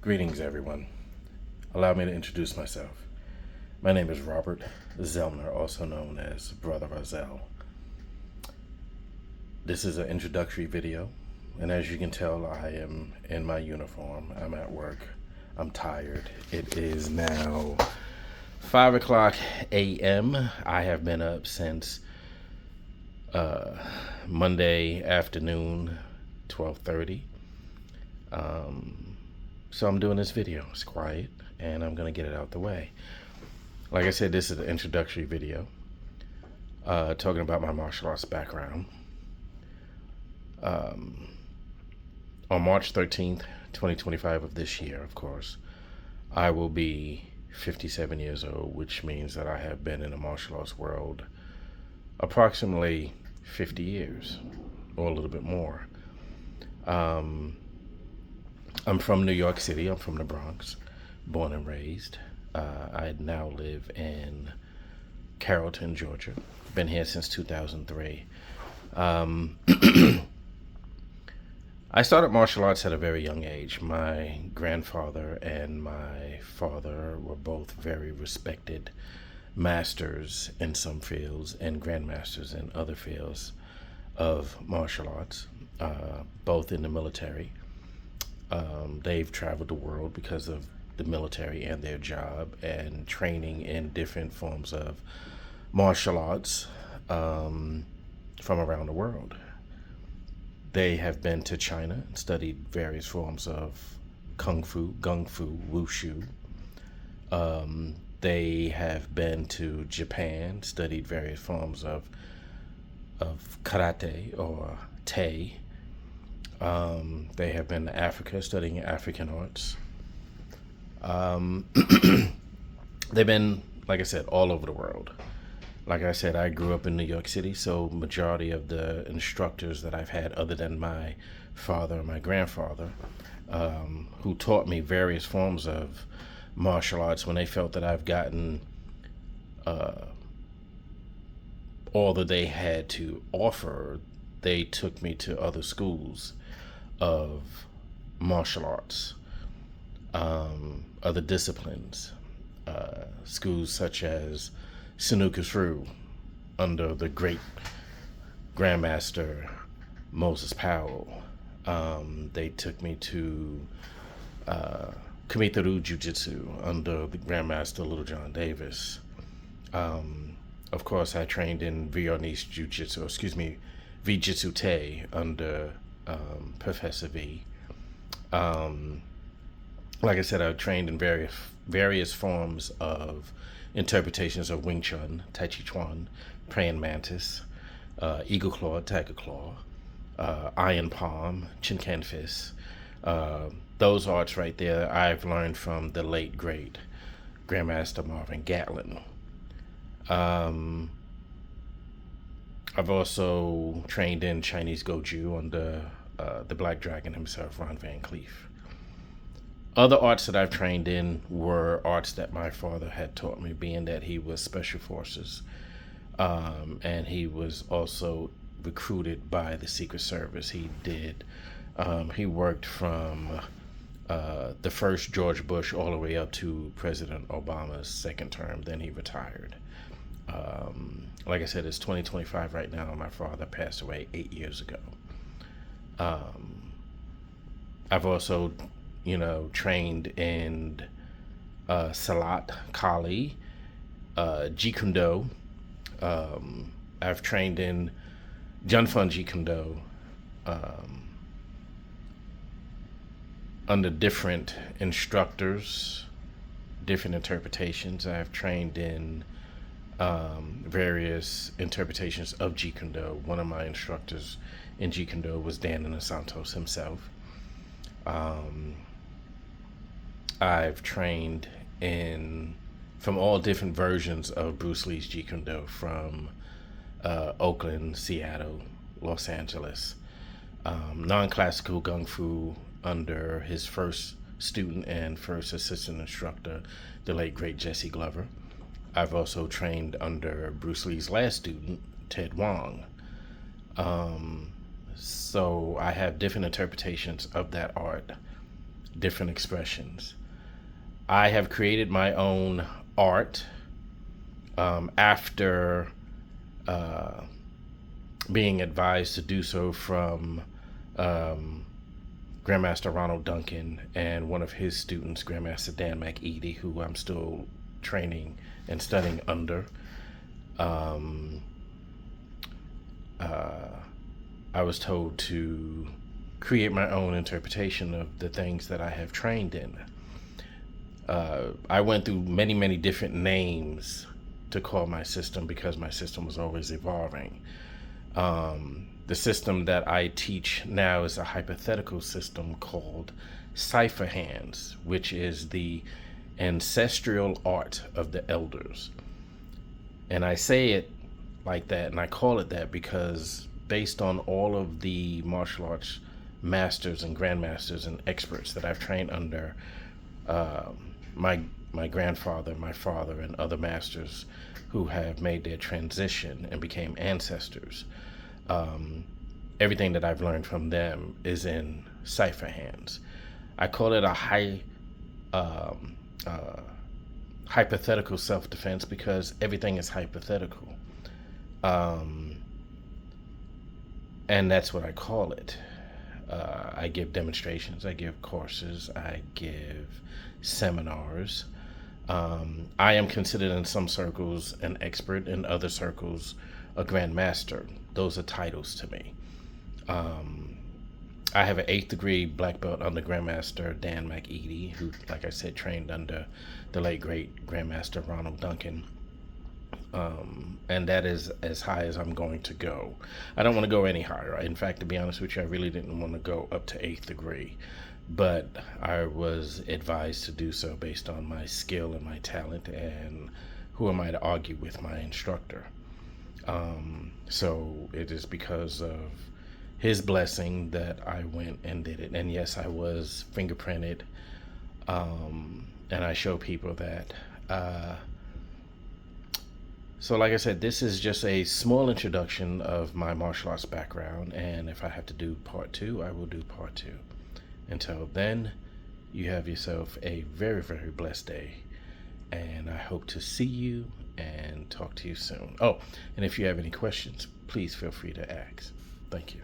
Greetings, everyone. Allow me to introduce myself. My name is Robert Zellner, also known as Brother Rozelle. This is an introductory video, and as you can tell, I am in my uniform. I'm at work. I'm tired. It is now 5 o'clock a.m. I have been up since Monday afternoon, 12:30. So I'm doing this video. It's quiet, and I'm gonna get it out the way. Like I said, this is an introductory video talking about my martial arts background. On March 13th, 2025 of this year, of course, I will be 57 years old, which means that I have been in the martial arts world approximately 50 years, or a little bit more. I'm from New York City. I'm from the Bronx, born and raised. I now live in Carrollton, Georgia. Been here since 2003. I started martial arts at a very young age. My grandfather and my father were both very respected masters in some fields and grandmasters in other fields of martial arts, both in the military. They've traveled the world because of the military and their job and training in different forms of martial arts from around the world. They have been to China and studied various forms of kung fu, wushu. They have been to Japan, studied various forms of karate or te. They have been to Africa, studying African arts. They've been, like I said, all over the world. Like I said, I grew up in New York City, so majority of the instructors that I've had, other than my father and my grandfather, who taught me various forms of martial arts, when they felt that I've gotten all that they had to offer, they took me to other schools of martial arts, other disciplines, schools such as Sinukus-Ryu under the great Grandmaster Moses Powell. They took me to Kumite-Ryu Jiu-Jitsu under the Grandmaster Little John Davis. Of course, I trained in Vietnamese Jiu-Jitsu, Vijitsu Te under Professor V. Like I said, I trained in various forms of interpretations of Wing Chun, Tai Chi Chuan, Praying Mantis, Eagle Claw, Tiger Claw, Iron Palm, Chin Can Fist. Those arts right there I've learned from the late, great Grandmaster Marvin Gatlin. I've also trained in Chinese Goju under the Black Dragon himself, Ron Van Cleef. Other arts that I've trained in were arts that my father had taught me, being that he was Special Forces, and he was also recruited by the Secret Service. He worked from the first George Bush all the way up to President Obama's second term. Then he retired. Like I said, it's 2025 right now. My father passed away 8 years ago. I've also, trained in Salat, Kali, Jeet Kune Do. I've trained in Junfun Jeet Kune Do under different instructors, different interpretations. I've trained in various interpretations of Jeet Kune Do. One of my instructors in Jeet Kune Do was Dan Inosantos himself. I've trained from all different versions of Bruce Lee's Jeet Kune Do, from Oakland, Seattle, Los Angeles. Non-classical Kung Fu under his first student and first assistant instructor, the late great Jesse Glover. I've also trained under Bruce Lee's last student, Ted Wong. So I have different interpretations of that art different expressions. I have created my own art after uh, being advised to do so from um, Grandmaster Ronald Duncan and one of his students, Grandmaster Dan McEady, who I'm still training and studying under. Um, uh, I was told to create my own interpretation of the things that I have trained in. I went through many, many different names to call my system because my system was always evolving. The system that I teach now is a hypothetical system called Cipher Hands, which is the ancestral art of the elders. And I say it like that and I call it that because based on all of the martial arts masters and grandmasters and experts that I've trained under, my grandfather, my father, and other masters who have made their transition and became ancestors, everything that I've learned from them is in Cipher Hands. I call it a um, uh, hypothetical self-defense because everything is hypothetical. Um, and that's what I call it. I give demonstrations, I give courses, I give seminars. I am considered in some circles an expert, in other circles a grandmaster. Those are titles to me. Um, I have an 8th degree black belt under Grandmaster Dan McEady, who, like I said, trained under the late great Grandmaster Ronald Duncan. And that is as high as I'm going to go. I don't want to go any higher. In fact, to be honest with you, I really didn't want to go up to 8th degree, but I was advised to do so based on my skill and my talent, and who am I to argue with my instructor? So it is because of his blessing that I went and did it. And yes, I was fingerprinted, and I show people that. So like I said, this is just a small introduction of my martial arts background, and if I have to do part 2, I will do part 2. Until then, you have yourself a very, very blessed day, and I hope to see you and talk to you soon. Oh, and if you have any questions, please feel free to ask. Thank you.